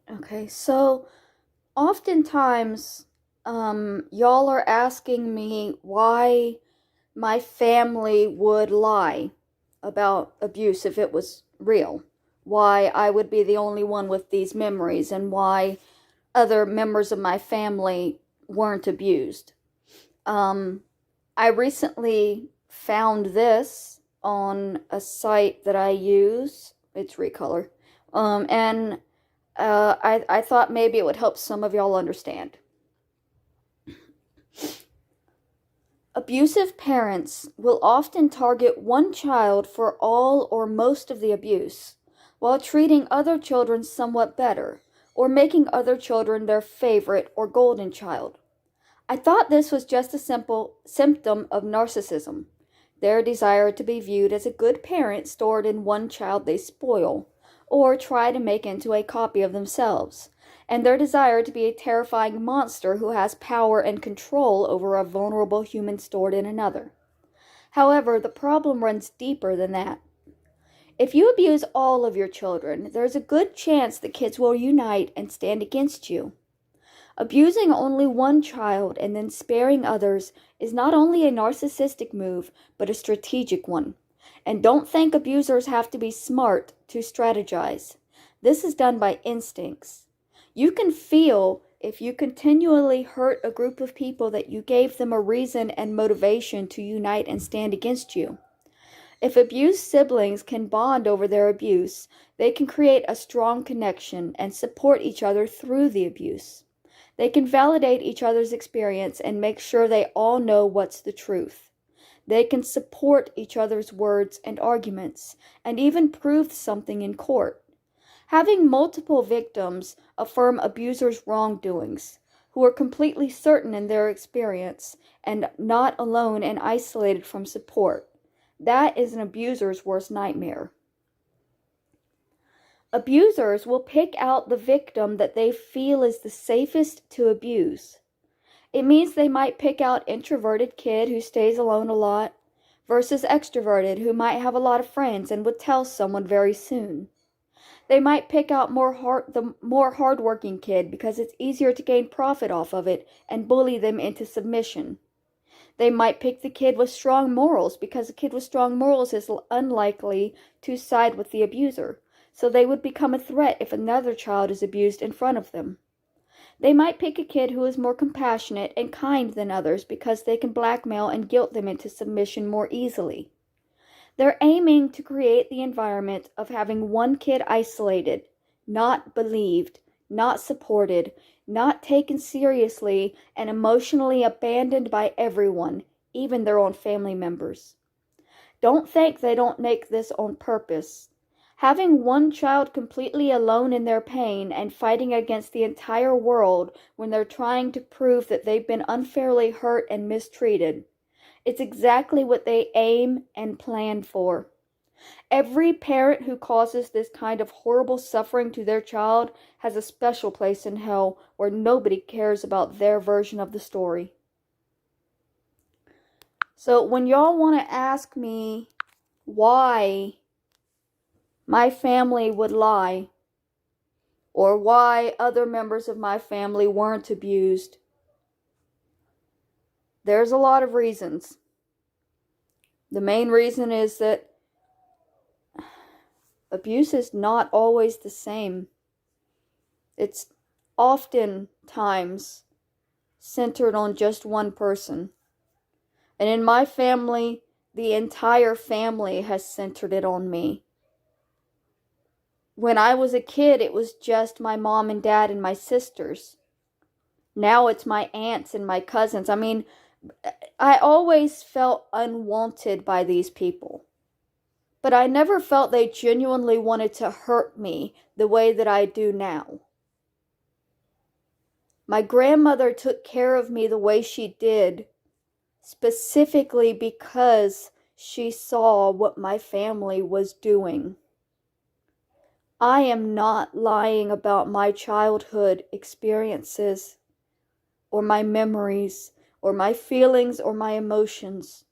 Okay, so oftentimes, y'all are asking me why my family would lie about abuse if it was real. Why I would be the only one with these memories, and why other members of my family weren't abused. Um, I recently found this on a site that I use. It's Recolor. And I thought maybe it would help some of y'all understand. Abusive parents will often target one child for all or most of the abuse, while treating other children somewhat better, or making other children their favorite or golden child. I thought this was just a simple symptom of narcissism, their desire to be viewed as a good parent stored in one child they spoil, or try to make into a copy of themselves, and their desire to be a terrifying monster who has power and control over a vulnerable human stored in another. However, the problem runs deeper than that. If you abuse all of your children, there's a good chance the kids will unite and stand against you. Abusing only one child and then sparing others is not only a narcissistic move, but a strategic one. And don't think abusers have to be smart to strategize. This is done by instincts. You can feel if you continually hurt a group of people that you gave them a reason and motivation to unite and stand against you. If abused siblings can bond over their abuse, they can create a strong connection and support each other through the abuse. They can validate each other's experience and make sure they all know what's the truth. They can support each other's words and arguments, and even prove something in court. Having multiple victims affirm abusers' wrongdoings, who are completely certain in their experience and not alone and isolated from support. That is an abuser's worst nightmare. Abusers will pick out the victim that they feel is the safest to abuse. It means they might pick out introverted kid who stays alone a lot versus extroverted who might have a lot of friends and would tell someone very soon. They might pick out the more hardworking kid because it's easier to gain profit off of it and bully them into submission. They might pick the kid with strong morals because the kid with strong morals is unlikely to side with the abuser, so they would become a threat if another child is abused in front of them. They might pick a kid who is more compassionate and kind than others because they can blackmail and guilt them into submission more easily. They're aiming to create the environment of having one kid isolated, not believed, not supported, not taken seriously, and emotionally abandoned by everyone, even their own family members. Don't think they don't make this on purpose. Having one child completely alone in their pain and fighting against the entire world when they're trying to prove that they've been unfairly hurt and mistreated. It's exactly what they aim and plan for. Every parent who causes this kind of horrible suffering to their child has a special place in hell where nobody cares about their version of the story. So when y'all want to ask me why my family would lie, or why other members of my family weren't abused, there's a lot of reasons. The main reason is that abuse is not always the same. It's oftentimes centered on just one person. And in my family, the entire family has centered it on me. When I was a kid, it was just my mom and dad and my sisters. Now it's my aunts and my cousins. I mean, I always felt unwanted by these people. But I never felt they genuinely wanted to hurt me the way that I do now. My grandmother took care of me the way she did, specifically because she saw what my family was doing. I am not lying about my childhood experiences, or my memories, or my feelings, or my emotions.